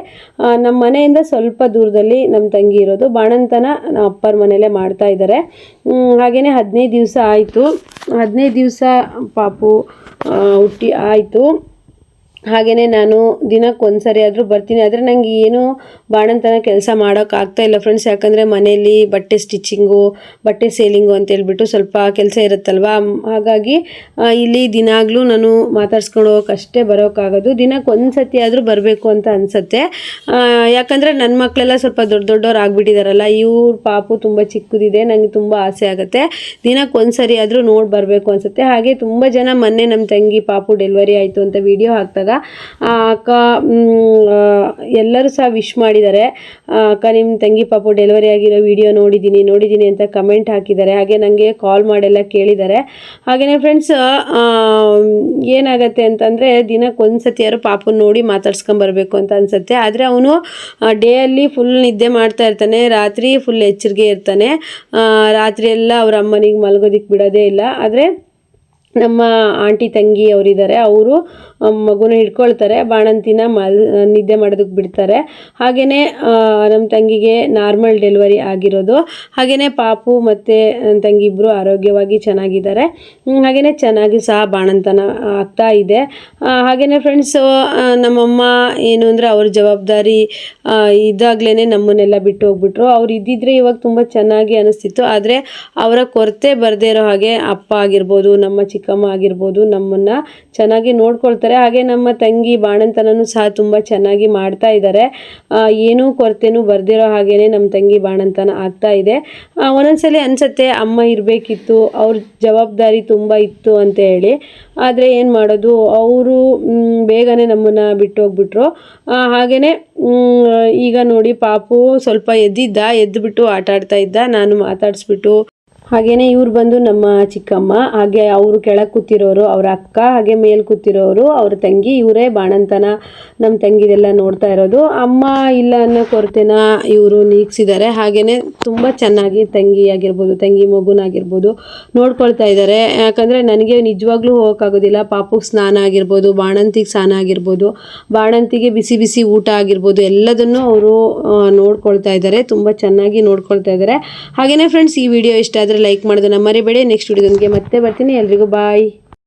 Speaker 1: ನಮ್ಮ ಮನೆಯಿಂದ ಸ್ವಲ್ಪ ದೂರದಲ್ಲಿ ನಮ್ಮ ತಂಗಿ ಇರೋದು. ಬಾಣಂತನ ನಮ್ಮ ಅಪ್ಪರ ಮನೆಯಲ್ಲೇ ಮಾಡ್ತಾ ಇದ್ದಾರೆ. ಹಾಗೆಯೇ 15 ದಿವಸ ಆಯಿತು. 15 ದಿವಸ ಪಾಪು ಹುಟ್ಟಿ ಆಯಿತು. ಹಾಗೆಯೇ ನಾನು ದಿನಕ್ಕೊಂದ್ಸರಿ ಆದರೂ ಬರ್ತೀನಿ. ಆದರೆ ನನಗೆ ಏನು ಬಾಣಂತನ ಕೆಲಸ ಮಾಡೋಕ್ಕಾಗ್ತಾಯಿಲ್ಲ ಫ್ರೆಂಡ್ಸ್. ಯಾಕಂದರೆ ಮನೆಯಲ್ಲಿ ಬಟ್ಟೆ ಸ್ಟಿಚಿಂಗು, ಬಟ್ಟೆ ಸೇಲಿಂಗು ಅಂತೇಳ್ಬಿಟ್ಟು ಸ್ವಲ್ಪ ಕೆಲಸ ಇರುತ್ತಲ್ವ. ಹಾಗಾಗಿ ಇಲ್ಲಿ ದಿನಾಗಲೂ ನಾನು ಮಾತಾಡ್ಸ್ಕೊಂಡು ಹೋಗೋಕ್ಕಷ್ಟೇ ಬರೋಕ್ಕಾಗೋದು. ದಿನಕ್ಕೊಂದ್ಸತಿ ಆದರೂ ಬರಬೇಕು ಅಂತ ಅನಿಸುತ್ತೆ. ಯಾಕಂದರೆ ನನ್ನ ಮಕ್ಕಳೆಲ್ಲ ಸ್ವಲ್ಪ ದೊಡ್ಡವ್ರು ಆಗಿಬಿಟ್ಟಿದ್ದಾರಲ್ಲ, ಇವ್ರ ಪಾಪು ತುಂಬ ಚಿಕ್ಕದಿದೆ. ನನಗೆ ತುಂಬ ಆಸೆ ಆಗುತ್ತೆ, ದಿನಕ್ಕೊಂದ್ಸರಿ ಆದರೂ ನೋಡಿ ಬರಬೇಕು ಅನಿಸುತ್ತೆ. ಹಾಗೆ ತುಂಬ ಜನ ಮೊನ್ನೆ ನಮ್ಮ ತಂಗಿ ಪಾಪು ಡೆಲಿವರಿ ಆಯಿತು ಅಂತ ವಿಡಿಯೋ ಹಾಕ್ದಾಗ ಅಕ್ಕ ಎಲ್ಲರೂ ಸಹ ವಿಶ್ ಮಾಡಿದ್ದಾರೆ. ಅಕ್ಕ ನಿಮ್ಮ ತಂಗಿ ಪಾಪು ಡೆಲಿವರಿ ಆಗಿರೋ ವಿಡಿಯೋ ನೋಡಿದ್ದೀನಿ ಅಂತ ಕಮೆಂಟ್ ಹಾಕಿದ್ದಾರೆ. ಹಾಗೆ ನನಗೆ ಕಾಲ್ ಮಾಡೆಲ್ಲ ಕೇಳಿದ್ದಾರೆ. ಹಾಗೆಯೇ ಫ್ರೆಂಡ್ಸ್ ಏನಾಗುತ್ತೆ ಅಂತಂದರೆ ದಿನಕ್ಕೊಂದ್ಸತಿ ಯಾರು ಪಾಪುನ ನೋಡಿ ಮಾತಾಡ್ಸ್ಕೊಂಬರ್ಬೇಕು ಅಂತ ಅನಿಸುತ್ತೆ. ಆದರೆ ಅವನು ಡೇಯಲ್ಲಿ ಫುಲ್ ನಿದ್ದೆ ಮಾಡ್ತಾ ಇರ್ತಾನೆ, ರಾತ್ರಿ ಫುಲ್ ಎಚ್ಚರಿಕೆ ಇರ್ತಾನೆ. ರಾತ್ರಿ ಎಲ್ಲ ಅವ್ರ ಅಮ್ಮನಿಗೆ ಮಲಗೋದಿಕ್ಕೆ ಬಿಡೋದೇ ಇಲ್ಲ. ಆದರೆ ನಮ್ಮ ಆಂಟಿ ತಂಗಿ ಅವರಿದ್ದಾರೆ, ಅವರು ಮಗುನ ಹಿಡ್ಕೊಳ್ತಾರೆ, ಬಾಣಂತಿನ ನಿದ್ದೆ ಮಾಡೋದಕ್ಕೆ ಬಿಡ್ತಾರೆ. ಹಾಗೆಯೇ ನಮ್ಮ ತಂಗಿಗೆ ನಾರ್ಮಲ್ ಡೆಲಿವರಿ ಆಗಿರೋದು. ಹಾಗೆಯೇ ಪಾಪು ಮತ್ತು ನನ್ನ ತಂಗಿ ಇಬ್ಬರು ಆರೋಗ್ಯವಾಗಿ ಚೆನ್ನಾಗಿದ್ದಾರೆ. ಹಾಗೆಯೇ ಚೆನ್ನಾಗಿ ಸಹ ಬಾಣಂತನ ಆಗ್ತಾ ಇದೆ. ಹಾಗೆಯೇ ಫ್ರೆಂಡ್ಸು ನಮ್ಮಮ್ಮ ಏನು ಅಂದರೆ ಅವ್ರ ಜವಾಬ್ದಾರಿ ಇದ್ದಾಗಲೇ ನಮ್ಮನ್ನೆಲ್ಲ ಬಿಟ್ಟು ಹೋಗ್ಬಿಟ್ರು. ಅವ್ರು ಇದ್ದಿದ್ರೆ ಇವಾಗ ತುಂಬ ಚೆನ್ನಾಗಿ ಅನಿಸ್ತಿತ್ತು. ಆದರೆ ಅವರ ಕೊರತೆ ಬರದೇ ಇರೋ ಹಾಗೆ ಅಪ್ಪ ಆಗಿರ್ಬೋದು, ನಮ್ಮ ಚಿಕ್ಕಮ್ಮ ಆಗಿರ್ಬೋದು ನಮ್ಮನ್ನು ಚೆನ್ನಾಗಿ ನೋಡ್ಕೊಳ್ತಾರೆ. ಹಾಗೆ ನಮ್ಮ ತಂಗಿ ಬಾಣಂತನೂ ಸಹ ತುಂಬ ಚೆನ್ನಾಗಿ ಮಾಡ್ತಾ ಇದ್ದಾರೆ. ಏನೂ ಕೊರತೆನೂ ಬರ್ದಿರೋ ಹಾಗೇನೆ ನಮ್ಮ ತಂಗಿ ಬಾಣಂತನ ಆಗ್ತಾ ಇದೆ. ಒಂದೊಂದ್ಸಲಿ ಅನಿಸುತ್ತೆ ಅಮ್ಮ ಇರಬೇಕಿತ್ತು, ಅವ್ರ ಜವಾಬ್ದಾರಿ ತುಂಬ ಇತ್ತು ಅಂತ ಹೇಳಿ. ಆದರೆ ಏನು ಮಾಡೋದು, ಅವರು ಬೇಗನೆ ನಮ್ಮನ್ನು ಬಿಟ್ಟು ಹೋಗ್ಬಿಟ್ರು. ಹಾಗೆಯೇ ಈಗ ನೋಡಿ ಪಾಪು ಸ್ವಲ್ಪ ಎದ್ದುಬಿಟ್ಟು ಆಟ ಆಡ್ತಾ ಇದ್ದ. ನಾನು ಮಾತಾಡಿಸ್ಬಿಟ್ಟು ಹಾಗೆಯೇ ಇವ್ರು ಬಂದು ನಮ್ಮ ಚಿಕ್ಕಮ್ಮ, ಹಾಗೆ ಅವರು ಕೆಳಗೆ ಕೂತಿರೋರು ಅವರ ಅಕ್ಕ, ಹಾಗೆ ಮೇಲೆ ಕೂತಿರೋರು ಅವ್ರ ತಂಗಿ. ಇವರೇ ಬಾಣಂತನ ನಮ್ಮ ತಂಗಿದೆಲ್ಲ ನೋಡ್ತಾ ಇರೋದು. ಅಮ್ಮ ಇಲ್ಲ ಅನ್ನೋ ಕೊರತೆನ ಇವರು ನೀಗಿಸಿದ್ದಾರೆ. ಹಾಗೆಯೇ ತುಂಬ ಚೆನ್ನಾಗಿ ತಂಗಿ ಆಗಿರ್ಬೋದು, ತಂಗಿ ಮಗುನಾಗಿರ್ಬೋದು ನೋಡ್ಕೊಳ್ತಾ ಇದ್ದಾರೆ. ಯಾಕಂದರೆ ನನಗೆ ನಿಜವಾಗ್ಲೂ ಹೋಗೋಕ್ಕಾಗೋದಿಲ್ಲ. ಪಾಪುಗೆ ಸ್ನಾನ ಆಗಿರ್ಬೋದು, ಬಾಣಂತಿಗೆ ಸ್ನಾನ ಆಗಿರ್ಬೋದು, ಬಾಣಂತಿಗೆ ಬಿಸಿ ಬಿಸಿ ಊಟ ಆಗಿರ್ಬೋದು, ಎಲ್ಲದನ್ನು ಅವರು ನೋಡ್ಕೊಳ್ತಾ ಇದ್ದಾರೆ. ತುಂಬ ಚೆನ್ನಾಗಿ ನೋಡ್ಕೊಳ್ತಾ ಇದ್ದಾರೆ. ಹಾಗೆಯೇ ಫ್ರೆಂಡ್ಸ್ ಈ ವಿಡಿಯೋ ಇಷ್ಟ ಆದರೆ ಲೈಕ್ ಮಾಡೋದನ್ನ ಮರಿಬೇಡಿ. ನೆಕ್ಸ್ಟ್ ವಿಡಿಯೋದೊಂದಿಗೆ ಮತ್ತೆ ಬರ್ತೀನಿ. ಎಲ್ರಿಗೂ ಬಾಯ್.